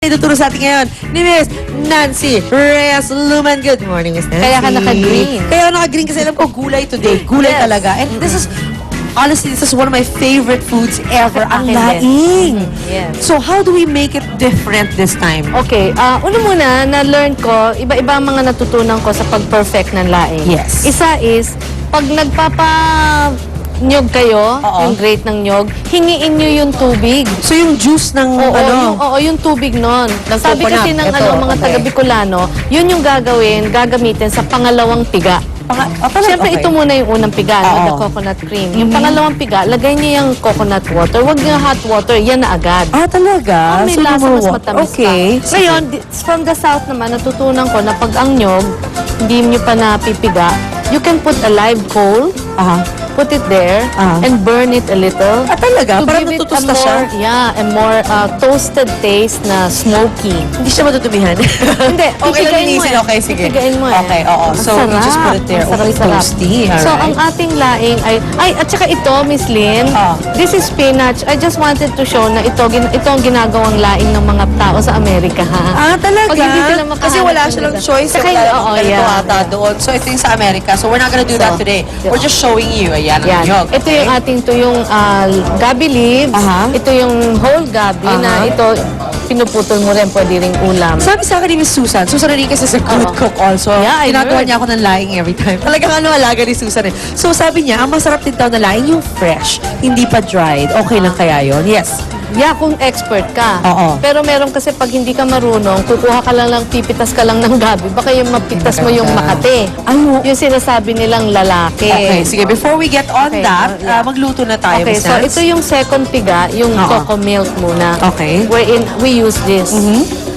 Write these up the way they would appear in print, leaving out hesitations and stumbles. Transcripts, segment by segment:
Ituturo sa atin ngayon ni Miss Nancy Reyes Luman. Good morning, Miss Nancy. Kaya ka naka-green. Kaya naka-green kasi alam ko gulay today. Gulay Yes. talaga. And this is, honestly, this is one of my favorite foods ever. Ang Akin din. laing. Yes. So how do we make it different this time? Okay, una muna, na-learn ko, iba-iba ang mga natutunan ko sa pag-perfect ng laing. Yes. Isa is, pag nagpapa-nyog kayo, Oo. yung grate ng nyog, hingiin nyo yung tubig. So yung juice ng Yung tubig nun. Sabi coconut. kasi ng Ito, mga okay. taga-Bicolano, yun yung gagamitin sa pangalawang piga. Siyempre, ito muna yung unang piga, no, the coconut cream. Yung pangalawang piga, lagay niyo yung coconut water. Huwag yung hot water, yan na agad. talaga? May So, lasa, number mas one. matamis Okay. pa. Ngayon, from the south naman, natutunan ko na pag ang nyog, hindi nyo pa napipiga, you can put a live coal, put it there, and burn it a little. Talaga? To Parang give it natutusta a siya? more, a more toasted taste na smoky. Hindi siya matutumihan? Hindi, Okay lang linisin. Okay, sige. Pipigain mo eh. Okay, oo. So, you just put it there. Masarap, Okay, sarap. toasty. So, Alright. ang ating laing ay, at saka ito, Miss Lynn, this is spinach. I just wanted to show na ito ang ginagawang laing ng mga tao sa Amerika, ha? Talaga? Pag hindi sila makahanap Kasi wala ng silang ganito. choice. Saka Wala oo, ganito yeah. ata doon. So, ito yung sa Amerika. So, we're not gonna do that today. We're just showing you. Ayan, ang Yan. nyog. Ito yung ating yung gabi leaves. Ito yung whole gabi na ito, pinuputol mo rin, pwede ring ulam. Sabi sa akin ni Miss Susan rin kasi sa good cook also. Yeah, I Ginagawa heard. niya ako ng laing every time. Talagang alaga ni Susan eh. So, sabi niya, ang masarap din daw na laing yung fresh, hindi pa dried. Okay lang kaya yon? Yes. Yeah, kung expert ka. Oo. Pero meron kasi pag hindi ka marunong, kukuha ka lang, pipitas ka lang ng gabi, baka yung mapitas mo yung makate. Ano? Yung sinasabi nilang lalaki. Okay, sige. Before we get on Okay, that, yeah. magluto na tayo, Okay, Miss so Nance. ito yung second piga, yung cocoa milk muna. Okay. Wherein we use this.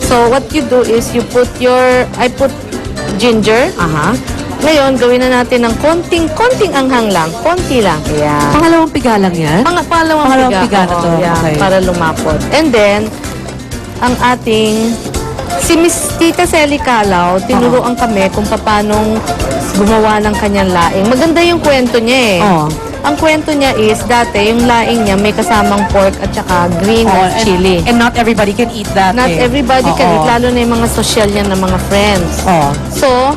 So what you do is you put I put ginger. Ngayon, gawin na natin ng konting anghang lang. Konti lang. Ayan. Pangalawang piga lang yan? Pangalawang piga na oo, to. yeah, Okay. para lumapot. And then, ang ating, si Miss Tita Selly Calao, tinuruan kami kung paanong gumawa ng kanyang laing. Maganda yung kwento niya eh. Ang kwento niya is, dati, yung laing niya may kasamang pork at saka green and chili. And not everybody can eat that. Not everybody can eat, lalo na yung mga social niya na mga friends. So,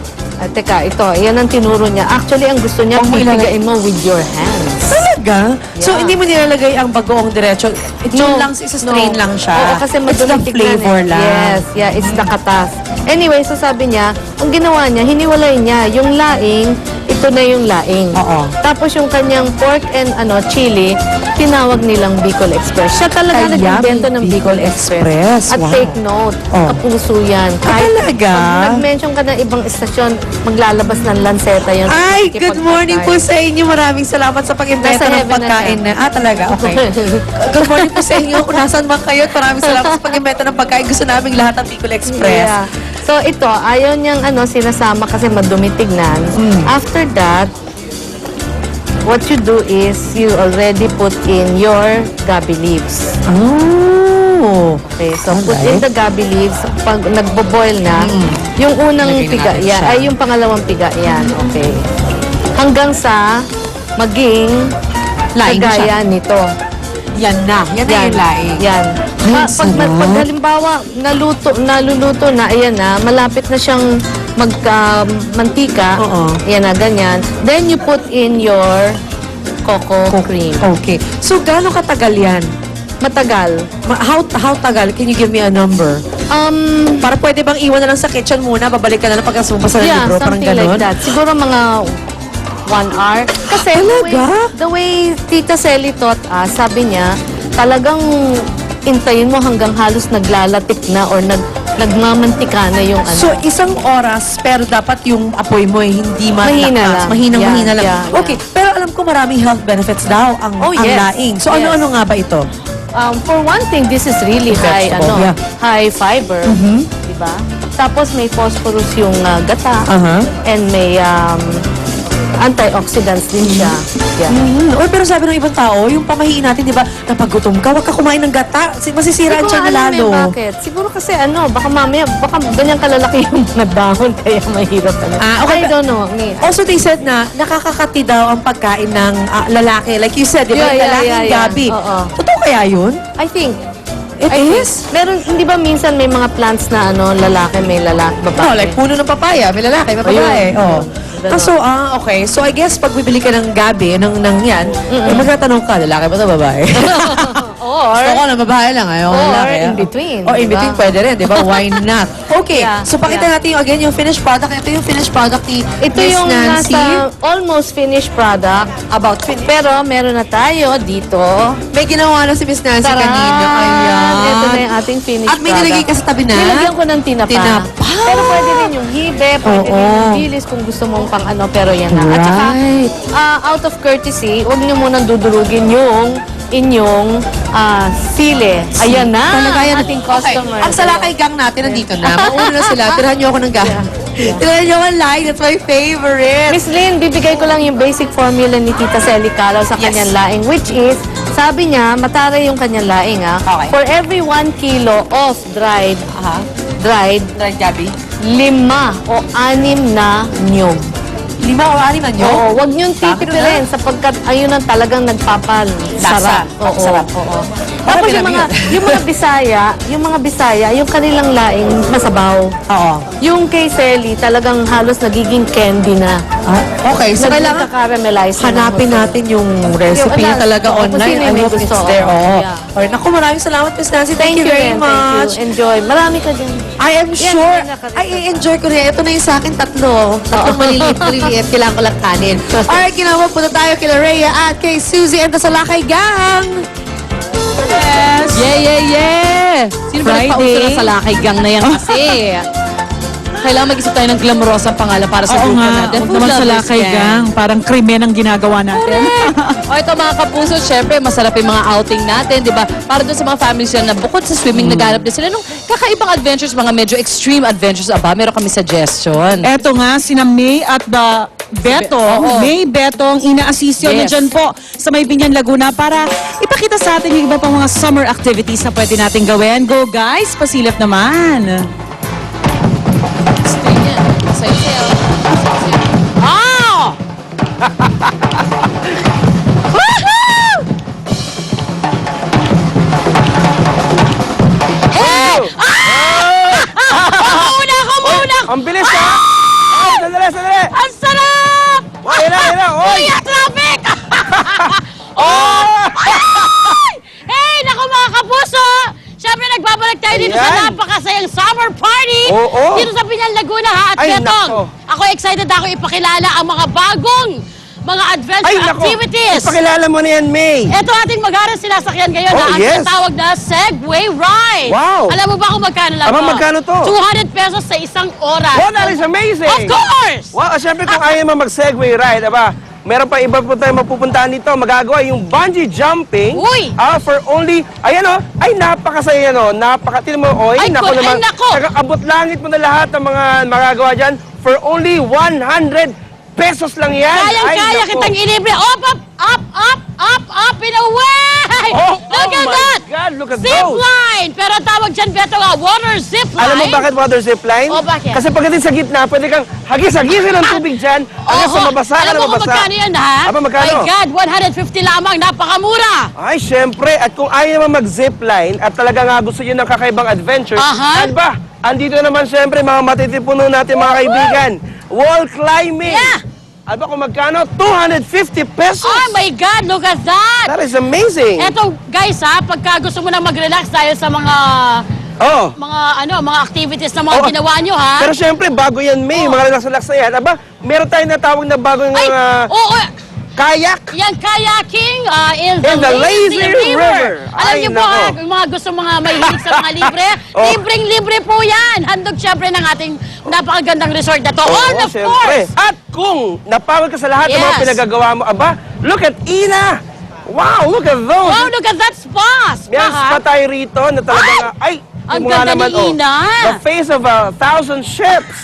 teka, yan ang tinuro niya. Actually, ang gusto niya, pipigain mo with your hands. Talaga? So, Yeah. hindi mo nilalagay ang bagoong diretso? Ito lang, isa-strain lang siya. Oo, kasi It's the madumi tignan flavor eh. lang. Yes, yeah, it's the katas. Anyway, so sabi niya, ang ginawa niya, hiniwalay niya yung laing, ito na yung laing. Oo. Tapos yung kanyang pork and chili, tinawag nilang Bicol Express. Siya talaga Kaya nag-invento may ng Bicol Bicol Express. Express. At Wow. take note, kapuso yan. Talaga? Pag nag-mention ka ng ibang estasyon, maglalabas ng lanseta yun. Ay, good morning po sa inyo. Maraming salamat sa pag-invento Nasa ng heaven na pagkain na. Talaga? Okay. Good morning po sa inyo. Kung nasan man kayo, maraming salamat sa pag-invento ng pagkain. Gusto namin lahat ng Bicol Express. Yeah. So ito, ayaw niyang sinasama kasi madumi tignan. After that, what you do is you already put in your gabi leaves. Oh. Okay, so put in the gabi leaves. Pag nagbo-boil na, yung unang Lagyan piga, natin yan, siya. ay yung pangalawang piga, yan. Okay. Hanggang sa maging Laing na siya. kagaya nito. Yan na. Yan na yung laing. Yan. Ay, Pag sarap. halimbawa, naluluto na, ayan na, malapit na siyang magka-mantika, ayan na, ganyan. Then you put in your cocoa cream. Okay. So, gaano katagal yan? Matagal. How tagal? Can you give me a number? Para pwede bang iwan na lang sa kitchen muna, babalik ka na lang pag sumpa sa Yeah, libro, parang something like ganon? that. Siguro mga 1 hour. Kasi Talaga? the way Tita Selly taught us, sabi niya, talagang intayin mo hanggang halos naglalatik na or nagmamantika na yung So, isang oras, pero dapat yung apoy mo hindi Mahina malakas. lang. Mahina lang. Yeah. Okay, pero alam ko maraming health benefits daw ang yes. laing. So, Yes. ano-ano nga ba ito? For one thing, this is really high, Vegetable, yeah. high fiber, di ba? Tapos may phosphorus yung gata, and may antioxidants din siya. Yeah. Pero sabi ng ibang tao, yung pamahiin natin, di ba, napag gutom ka, huwag ka kumain ng gata. Masisira ang tiyan na lalo. Bakit? Siguro kasi baka mamaya, baka ganyan kalalaki yung mga dahon, kaya mahirap na. Okay. I don't know. Also, they said na nakakakati daw ang pagkain ng lalaki. Like you said, di ba, Yeah, lalaking yeah. gabi. Oo. Totoo kaya yun? I think, It I is? think, meron, hindi ba minsan may mga plants na lalaki, may lalaki, babae? Oh, like puno ng papaya, may lalaki, may babae. Oh. So, okay. So, I guess, pag bibili ka ng gabi, ng yan, magtatanong ka, lalaki ba ito, babae? Or, Gusto ko na babae lang, ayaw or lalaki. in between. Oh, in diba? between, pwede rin, di ba? Why not? Okay, Yeah, so pakita natin yung, again, yung finished product. Ito yung finished product ni Ito Miss yung Nancy. nasa almost finished product. About finished. Pero meron na tayo dito. May ginawa na si Miss Nancy Tara! kanina. Ayan. Ito na yung ating finished At may product. nilagay ka sa tabi na? Nilagyan ko ng tinapa. Tinapa. Pero pwede rin yung hibe, pwede rin Oo. yung bilis kung gusto mong pang ano, pero yan na. At saka, Right. out of courtesy, huwag niyo munang dudurugin yung inyong sili. Ayan na, Talaga yan. ating customer. Okay. Ang Salakay Gang natin nandito na. Mauna na sila. Tirahan niyo ako ng gang. Tirahan niyo ako ng like. That's my favorite. Miss Lynn, bibigay ko lang yung basic formula ni Tita Celi Calaw sa Yes. kanyang laing, which is, sabi niya, matara yung kanyang laing, Okay. For every 1 kilo of dried, dried, Right, Gabby? 5 o 6 na nyog. 5 o 6 na nyo? Oo, wag niyong titipirin sapagkat ayun ang talagang nagpapasarap. Oo, Sarap. oo. Para Tapos yung mga, pinamigay. yung mga Bisaya, yung kanilang laing masabaw. Oo. Yung kay Celi, talagang halos nagiging candy na. Okay, so kailangan Nagkakaramelize na. hanapin natin yung recipe Yung niya talaga kung online. sino I yung may hope it's gusto. there. Oo. Yeah. Alright, naku, maraming salamat, Miss Nancy. Thank you very Ren, much. Thank you. Enjoy. Marami ka din. I am Yan, sure. yan, nakarito. Ay, i-enjoy ko rin. Ito na yung sa akin, tatlong maliliit. Kailangan ko lang kanin. Alright, ginawa, punta tayo kila Rhea at kay Suzy and the Salakay Gang. Yes. Yeah! Sino ba Friday. nagpauso ng Salakay Gang na yan kasi? Kailangan mag-isip tayo ng glamorosang pangalan para sa Oo grupo nga, natin. huwag Food naman sa Lovers lakay gang. Parang krimen ang ginagawa natin. O ito mga kapuso, syempre masarap yung mga outing natin, di ba? Para doon sa mga families yan na bukod sa swimming, naghanap din sila nung kakaibang adventures, mga medyo extreme adventures. Aba, meron kami suggestion. Eto nga, sina May at the Betong. Oo. May Betong, ina-assist yun Yes. nandyan po sa May Binyan, Laguna para ipakita sa atin yung iba pang mga summer activities na pwede natin gawin. Go guys, pasilip naman. Sayo-sayo. Ah! Ang bilis ha! Ay, sandali, sandali! Ang sarap! Ay, yan na, oy! Kuya, traffic! Oh! Hey, naku mga kapuso! Siyempre, nagbabalik tayo dito sa Ayan. napakasayang summer party! Oo. Dito sa Binyan, Laguna, ha? At Ay, Betong, nako. ako excited ako ipakilala ang mga bagong mga adventure Ay, nako! activities! Ipakilala mo na yan, May! Ito ating mag-aral sinasakyan ngayon Oh, na ang yes. tinatawag na Segway Ride. Wow. Alam mo ba kung magkano lang Aba, to? magkano to? 200 pesos sa isang oras. Wow, that is amazing! Of course! Wow, siyempre kung ayaw mo mag-segway ride, aba, meron pa iba po tayo mapupuntahan dito. Magagawa yung bungee jumping. Uy! For only, ayan o, ay napakasaya no, tingnan mo, oy, Ay, nako cool. Ay, naman. nako. Abot langit mo na lahat ng mga magagawa dyan for only 100 pesos lang yan. Ay, Kayang-kaya nako. kitang ilibre. Up and away! Oh, Look oh at my that! God, look at Zip those. line! Pero ang tawag dyan, Beto, water zip line. Alam mo bakit water zip line? Oh, bakit? Kasi pagdating sa gitna, pwede kang hagis-hagisin ng tubig dyan hanggang sa Oo. mabasa ka Alam na mo kung mabasa. magkano yan, ha? Aba, magkano? My God, 150 lamang. Napakamura. Ay, syempre. At kung ayaw naman mag-zip line at talaga nga gusto nyo ng kakaibang adventure, Aha. ano ba? Andito naman syempre mga matitipuno natin mga kaibigan. Wall climbing. Yeah. Ano ba kung magkano? 250 pesos. Oh my God, look at that! That is amazing. Eto, guys, ha, pagka gusto mo na mag-relax dahil sa mga Oh. mga activities na mga Oo. ginawa nyo, ha? Pero syempre, bago yan, May, Oh. mga relax-relax na yan. Aba, meron tayong natawag na bagong Ay, oo, kayak. yan, kayaking in In the lazy river. Alam Ay, niyo po, ha, nako. yung mga gusto mga mahilig sa mga libre, Oh. libreng-libre po yan. Handog syempre ng ating napakagandang resort na to. Oo, All of syempre. course! At kung napawag ka sa lahat ng mga Yes. pinagagawa mo, aba, look at Ina! Wow, look at those! Wow, look at that spa! May spa tayo rito na talaga ay! Ang yung mga ganda ni Ina. The face of 1,000 ships!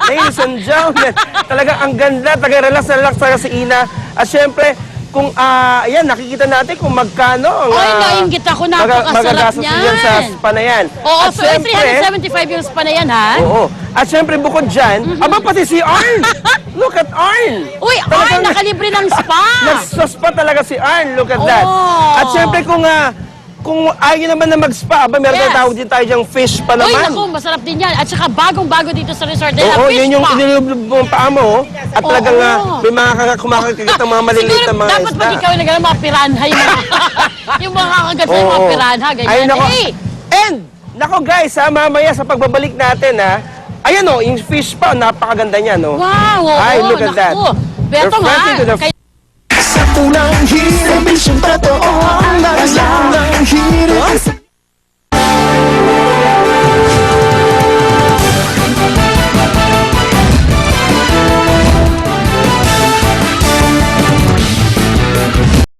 Ladies and gentlemen, talaga ang ganda, talaga relax na relax talaga si Ina. At syempre, kung ayan, nakikita natin kung magkano ang Ay, nainggit ako, napakasarap magagastos niyan. niyan sa spa na yan. Oo, At so 375 yung spa na yan, ha? Oo. At syempre, bukod dyan, aba pati si Arn! Look at Arn! Uy, Talagang- nakalibre ng spa! Nagsaspa talaga si Arn. Look at that. Oh. At syempre kung ayaw naman na mag-spa, ba, meron Yes. tayong tawag din tayo diyang fish pa Uy, naman. naku, masarap din yan. At saka bagong-bago dito sa resort. Dahil Oo, fish yun yung pa. inilublob mo ang paa mo. At Oo. talagang may mga kumakagat ng mga maliliit Siguro, na mga dapat isda. pag ikaw yung nagano, mga piranha, yung mga, yung mga kakagat sa mga Oo. piranha, ganyan. Ay, nako. Hey! And, nako guys, mamaya sa pagbabalik natin, ayan o, yung fish pa, napakaganda niya, no? Wow, oo, Ay, look at that. naku. Beto You're fronting to nga. the Kay- Sa unang hirit, bisyong totoo ang nararamdaman. Unang hirit,